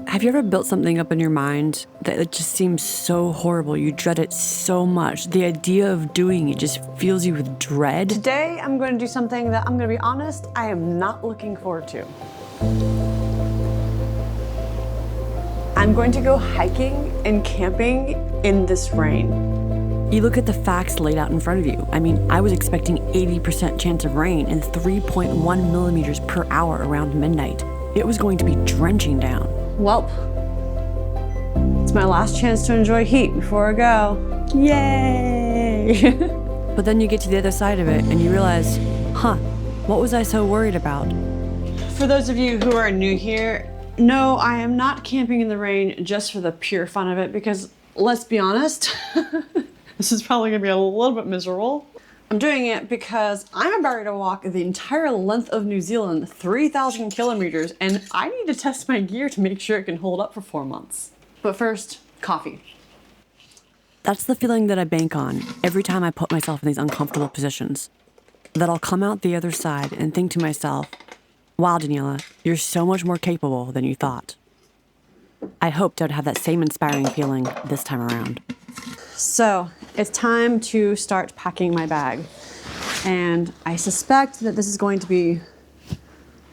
Have you ever built something up in your mind that it just seems so horrible? You dread it so much. The idea of doing it just fills you with dread. Today, I'm going to do something that I'm going to be honest, I am not looking forward to. I'm going to go hiking and camping in this rain. You look at the facts laid out in front of you. I mean, I was expecting 80% chance of rain and 3.1 millimeters per hour around midnight. It was going to be drenching down. Welp, it's my last chance to enjoy heat before I go. Yay! But then you get to the other side of it and you realize, what was I so worried about? For those of you who are new here, no, I am not camping in the rain just for the pure fun of it, because let's be honest, this is probably gonna be a little bit miserable. I'm doing it because I'm about to walk the entire length of New Zealand, 3,000 kilometers, and I need to test my gear to make sure it can hold up for 4 months. But first, coffee. That's the feeling that I bank on every time I put myself in these uncomfortable positions. That I'll come out the other side and think to myself, wow, Daniela, you're so much more capable than you thought. I hoped I'd have that same inspiring feeling this time around. So it's time to start packing my bag. And I suspect that this is going to be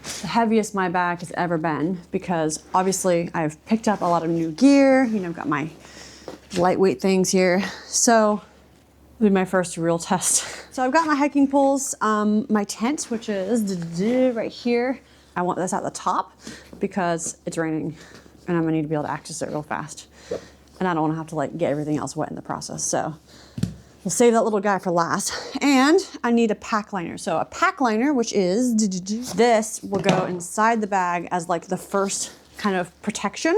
the heaviest my bag has ever been, because obviously I've picked up a lot of new gear. You know, I've got my lightweight things here. So it'll be my first real test. So I've got my hiking poles, my tent, which is right here. I want this at the top because it's raining and I'm gonna need to be able to access it real fast. And I don't wanna have to get everything else wet in the process. So we'll save that little guy for last. And I need a pack liner. So a pack liner, which is, this will go inside the bag as the first kind of protection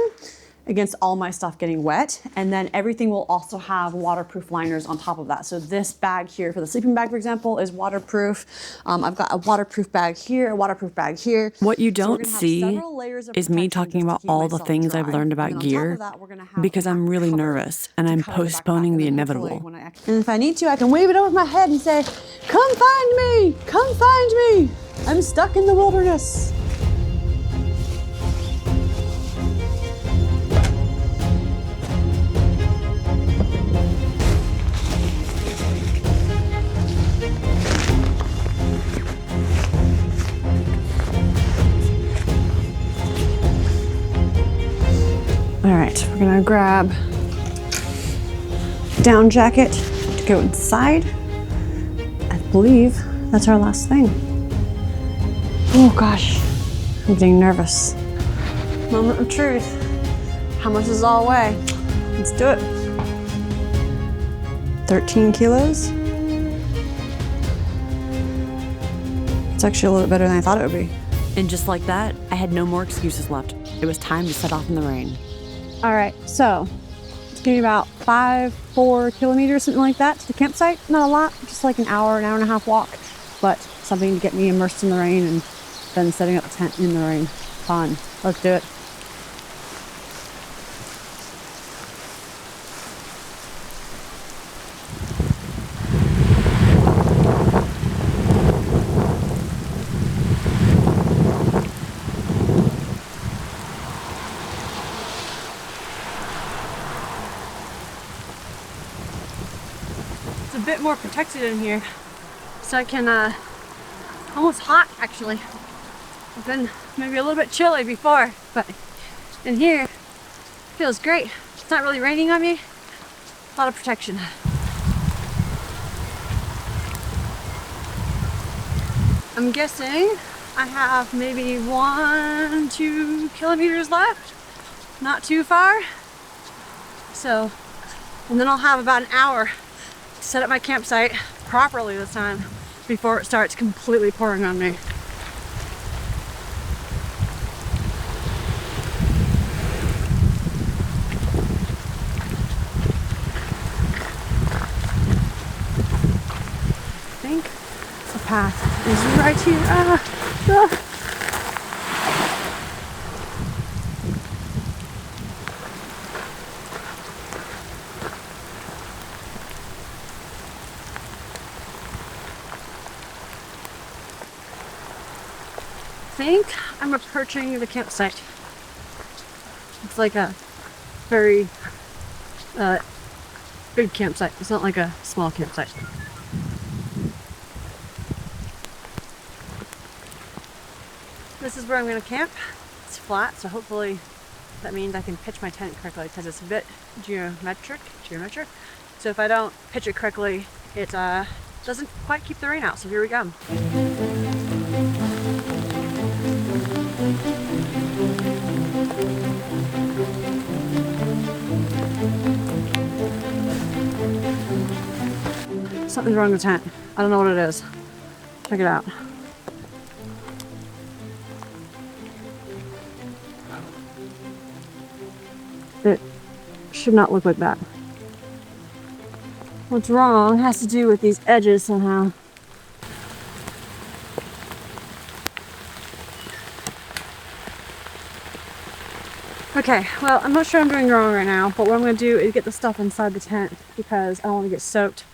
against all my stuff getting wet. And then everything will also have waterproof liners on top of that. So this bag here, for the sleeping bag, for example, is waterproof. I've got a waterproof bag here, a waterproof bag here. What you don't see is me talking about all the things I've learned about gear, because I'm really nervous and I'm postponing the inevitable. And if I need to, I can wave it over my head and say, come find me, come find me. I'm stuck in the wilderness. All right, we're gonna grab down jacket to go inside. I believe that's our last thing. Oh gosh, I'm getting nervous. Moment of truth. How much does it all weigh? Let's do it. 13 kilos. It's actually a little bit better than I thought it would be. And just like that, I had no more excuses left. It was time to set off in the rain. All right, so it's gonna be about 4 kilometers, something like that, to the campsite. Not a lot, just like an hour and a half walk, but something to get me immersed in the rain and then setting up the tent in the rain. Fun. Let's do it. It's a bit more protected in here, so I can, almost hot actually. It's been maybe a little bit chilly before, but in here, it feels great. It's not really raining on me, a lot of protection. I'm guessing I have maybe 1-2 kilometers left, not too far. So, and then I'll have about an hour to set up my campsite properly this time before it starts completely pouring on me. I think the path is right here. I think I'm approaching the campsite. It's like a very big campsite. It's not like a small campsite. This is where I'm gonna camp. It's flat, so hopefully that means I can pitch my tent correctly because it's a bit geometric. So if I don't pitch it correctly, it doesn't quite keep the rain out. So here we go. Something's wrong with the tent. I don't know what it is. Check it out. It should not look like that. What's wrong has to do with these edges somehow. Okay, well, I'm not sure I'm doing wrong right now, but what I'm gonna do is get the stuff inside the tent because I don't want to get soaked.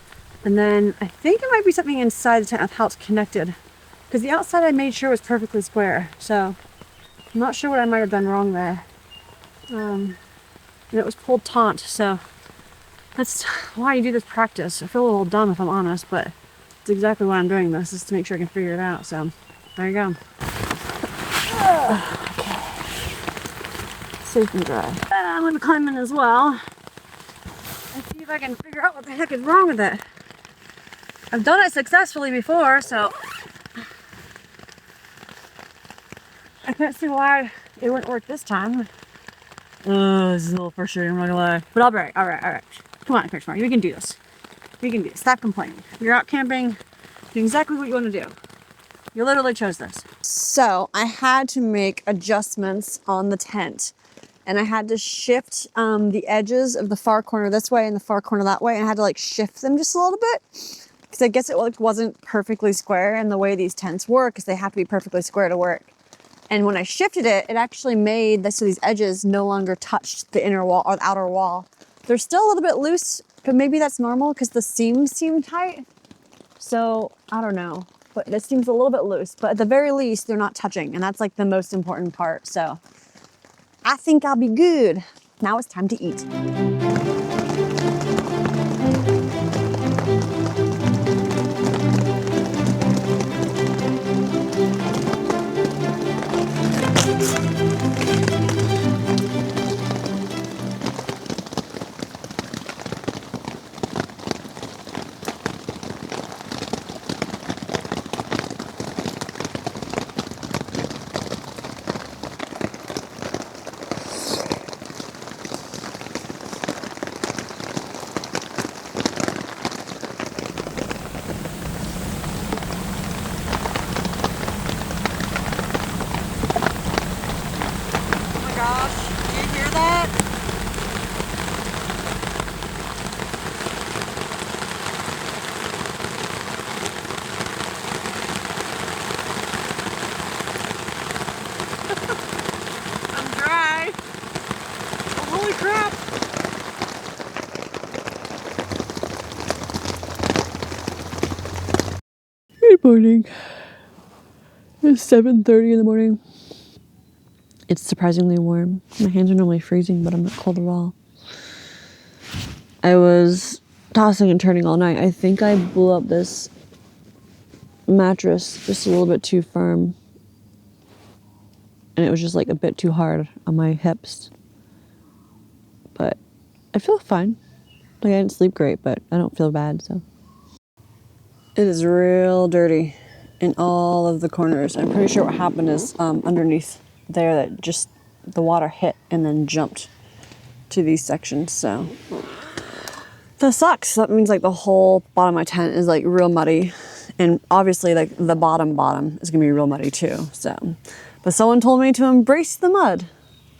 And then I think it might be something inside the tent with how it's connected. Because the outside I made sure was perfectly square, so I'm not sure what I might have done wrong there. And it was pulled taut, so that's why you do this practice. I feel a little dumb if I'm honest, but it's exactly why I'm doing this, is to make sure I can figure it out. So there you go. Okay. Safe and dry. I'm gonna climb in as well and see if I can figure out what the heck is wrong with it. I've done it successfully before, so I can't see why it wouldn't work this time. This is a little frustrating, I'm not gonna lie. But all right. Come on, Chris, we can do this. We can do this. Stop complaining. You're out camping, do exactly what you want to do. You literally chose this. So I had to make adjustments on the tent. And I had to shift the edges of the far corner this way and the far corner that way. And I had to like shift them just a little bit. Because I guess it like wasn't perfectly square. And the way these tents work is they have to be perfectly square to work. And when I shifted it, it actually made this so these edges no longer touched the inner wall or the outer wall. They're still a little bit loose, but maybe that's normal because the seams seem tight. So I don't know, but this seems a little bit loose. But at the very least, they're not touching. And that's like the most important part. So I think I'll be good. Now it's time to eat. Good morning. It's 7:30 in the morning. It's surprisingly warm. My hands are normally freezing, but I'm not cold at all. I was tossing and turning all night. I think I blew up this mattress just a little bit too firm. And it was just like a bit too hard on my hips. But I feel fine. Like I didn't sleep great, but I don't feel bad, so. It is real dirty in all of the corners. I'm pretty sure what happened is underneath there that just the water hit and then jumped to these sections, so. That sucks. That means like the whole bottom of my tent is like real muddy. And obviously like the bottom is gonna be real muddy too, so. But someone told me to embrace the mud.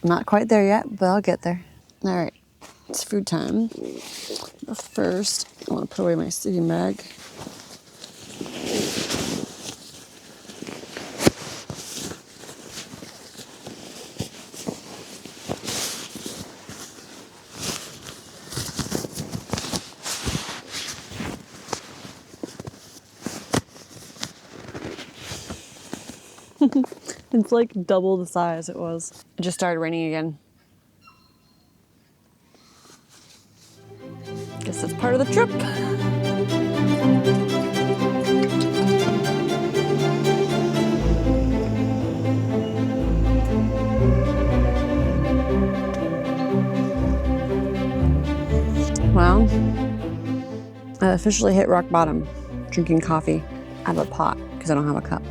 I'm not quite there yet, but I'll get there. All right, it's food time. But first, I wanna put away my sleeping bag. It's like double the size it was. It just started raining again. Guess that's part of the trip. Well, I officially hit rock bottom, drinking coffee out of a pot because I don't have a cup.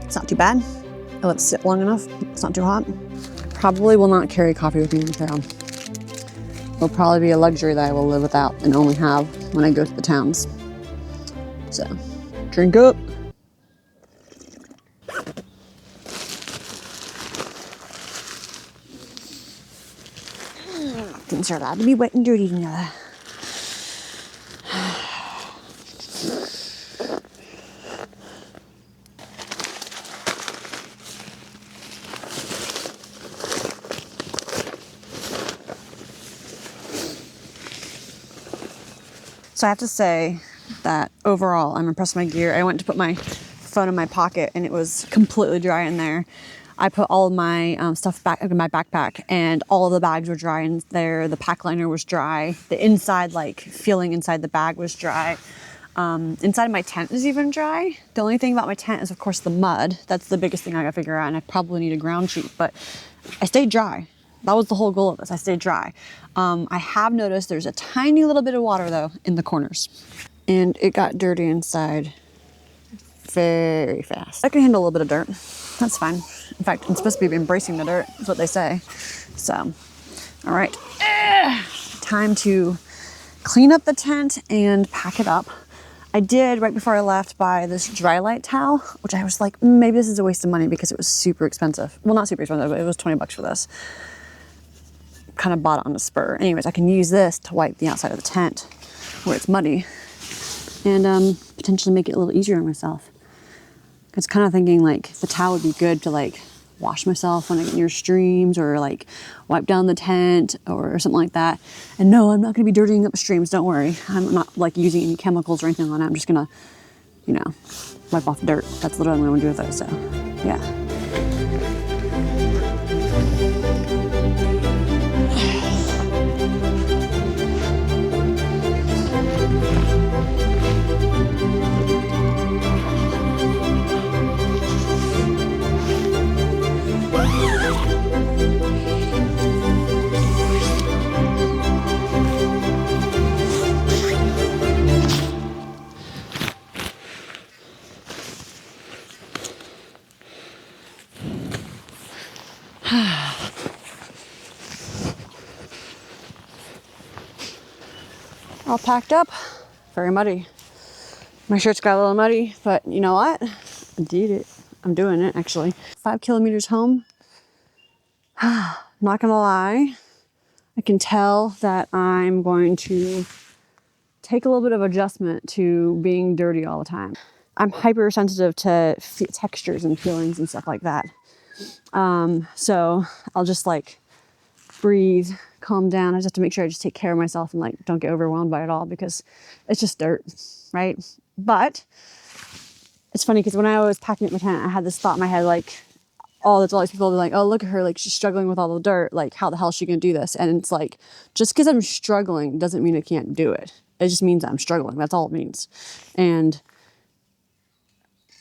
It's not too bad. I let it sit long enough. It's not too hot. Probably will not carry coffee with me on the trail. It'll probably be a luxury that I will live without and only have when I go to the towns. So, drink up. Things are allowed to be wet and dirty together. So I have to say that overall, I'm impressed with my gear. I went to put my phone in my pocket and it was completely dry in there. I put all of my stuff back in my backpack and all of the bags were dry in there. The pack liner was dry. The inside, like feeling inside the bag was dry. Inside my tent is even dry. The only thing about my tent is of course the mud. That's the biggest thing I gotta figure out, and I probably need a ground sheet, but I stayed dry. That was the whole goal of this. I stayed dry. I have noticed there's a tiny little bit of water though in the corners, and it got dirty inside very fast. I can handle a little bit of dirt. That's fine. In fact, I'm supposed to be embracing the dirt, is what they say. So, all right. Time to clean up the tent and pack it up. I did, right before I left, buy this dry light towel, which I was like, maybe this is a waste of money because it was super expensive. Well, not super expensive, but it was 20 bucks for this. Kind of bought it on the spur. Anyways, I can use this to wipe the outside of the tent where it's muddy and potentially make it a little easier on myself. I was kind of thinking like the towel would be good to like wash myself when I get near streams or like wipe down the tent or something like that. And no, I'm not going to be dirtying up streams. Don't worry. I'm not like using any chemicals or anything on it. I'm just going to, you know, wipe off dirt. That's literally what I'm going to do with it. So, yeah. All packed up, very muddy. My shirt's got a little muddy, but you know what? I did it. I'm doing it actually. 5 kilometers home. Not gonna lie, I can tell that I'm going to take a little bit of adjustment to being dirty all the time. I'm hypersensitive to textures and feelings and stuff like that. So I'll just like breathe, calm down. I just have to make sure I just take care of myself and like don't get overwhelmed by it all because it's just dirt, right? But it's funny because when I was packing up my tent, I had this thought in my head like, oh, there's all these people like, oh, look at her, like she's struggling with all the dirt. Like, how the hell is she gonna do this? And it's like, just because I'm struggling doesn't mean I can't do it. It just means I'm struggling. That's all it means. And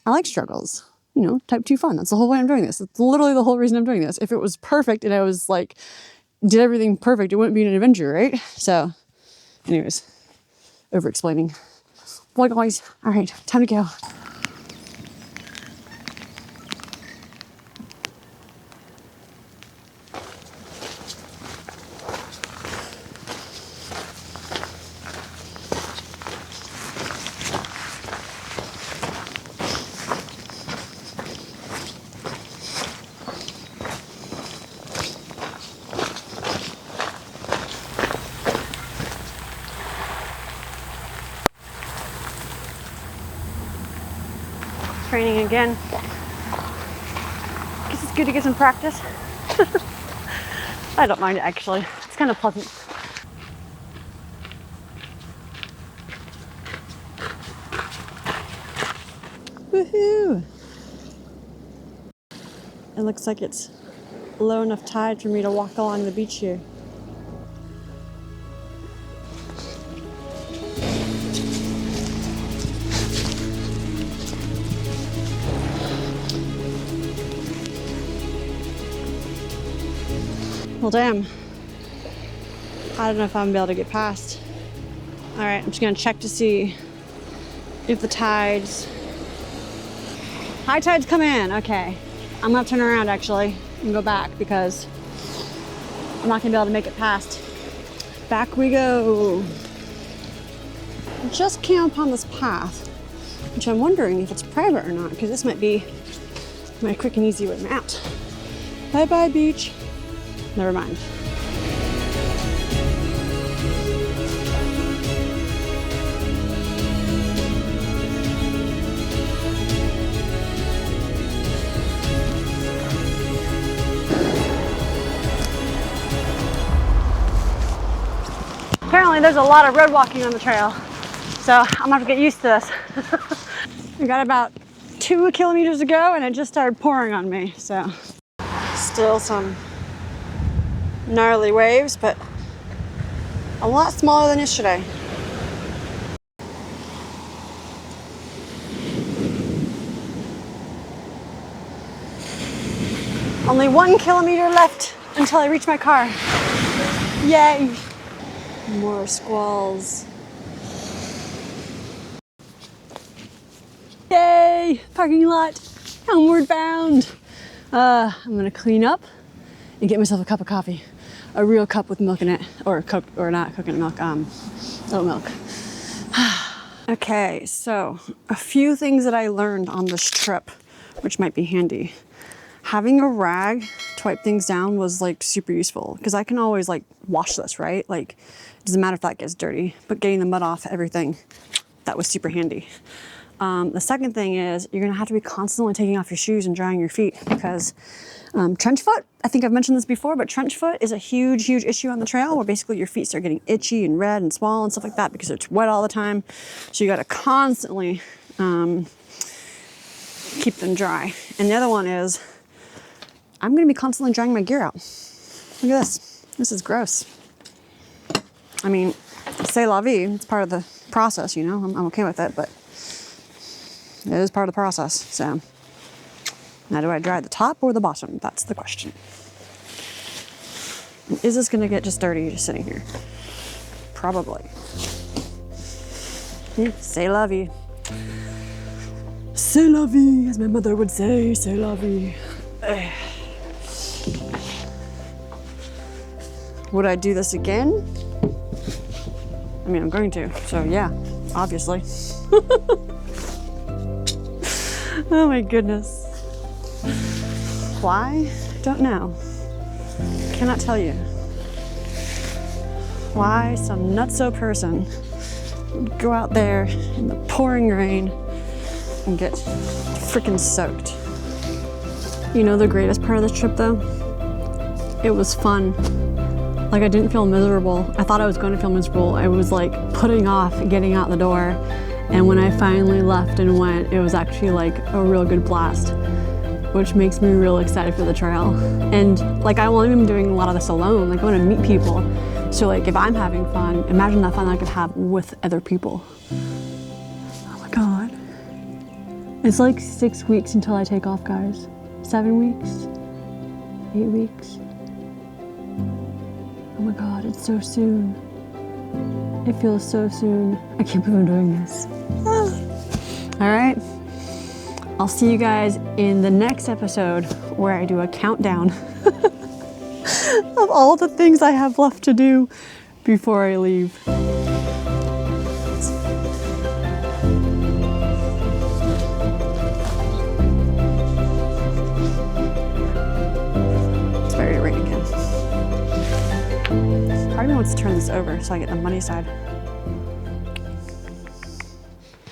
I like struggles. You know, type 2 fun. That's the whole way I'm doing this. It's literally the whole reason I'm doing this. If it was perfect and I was like, did everything perfect, it wouldn't be an adventure, right? So, anyways, over explaining. Boy, guys, all right, time to go. Training again. Guess it's good to get some practice. I don't mind it actually. It's kind of pleasant. Woohoo! It looks like it's low enough tide for me to walk along the beach here. Well, damn. I don't know if I'm gonna be able to get past. All right, I'm just gonna check to see if the tides. High tides come in, okay. I'm gonna turn around actually and go back because I'm not gonna be able to make it past. Back we go. Just came upon this path, which I'm wondering if it's private or not, because this might be my quick and easy way out. Bye-bye, beach. Never mind. Apparently there's a lot of road walking on the trail, so I'm gonna have to get used to this. We got about 2 kilometers to go and it just started pouring on me, so. Still some gnarly waves, but a lot smaller than yesterday. Only 1 kilometer left until I reach my car. Yay! More squalls. Yay! Parking lot, homeward bound. I'm gonna clean up and get myself a cup of coffee. A real cup with milk in it, or not coconut milk, oat milk. Okay, so a few things that I learned on this trip, which might be handy. Having a rag to wipe things down was like super useful because I can always like wash this, right? Like, it doesn't matter if that gets dirty, but getting the mud off everything, that was super handy. The second thing is you're gonna have to be constantly taking off your shoes and drying your feet because trench foot, I think I've mentioned this before, but trench foot is a huge, huge issue on the trail where basically your feet start getting itchy and red and swollen and stuff like that because it's wet all the time. So you gotta constantly keep them dry. And the other one is I'm gonna be constantly drying my gear out. Look at this, this is gross. I mean, c'est la vie, it's part of the process, you know, I'm okay with it, but it is part of the process, so. Now do I dry the top or the bottom? That's the question. And is this gonna get just dirty just sitting here? Probably. C'est la vie. C'est la vie, as my mother would say, c'est la vie. Would I do this again? I mean, I'm going to, so yeah, obviously. Oh my goodness. Why? Don't know. Cannot tell you. Why some nutso person would go out there in the pouring rain and get freaking soaked. You know the greatest part of this trip though? It was fun. Like I didn't feel miserable. I thought I was going to feel miserable. I was like putting off getting out the door. And when I finally left and went, it was actually like a real good blast, which makes me real excited for the trail. And like I won't even be doing a lot of this alone. Like I want to meet people. So like if I'm having fun, imagine that fun I could have with other people. Oh my God. It's like 6 weeks until I take off, guys. 7 weeks, 8 weeks. Oh my God, it's so soon. It feels so soon. I can't believe I'm doing this. All right. I'll see you guys in the next episode where I do a countdown of all the things I have left to do before I leave. It's ready to rain again. Part of me wants to turn this over so I get the money side.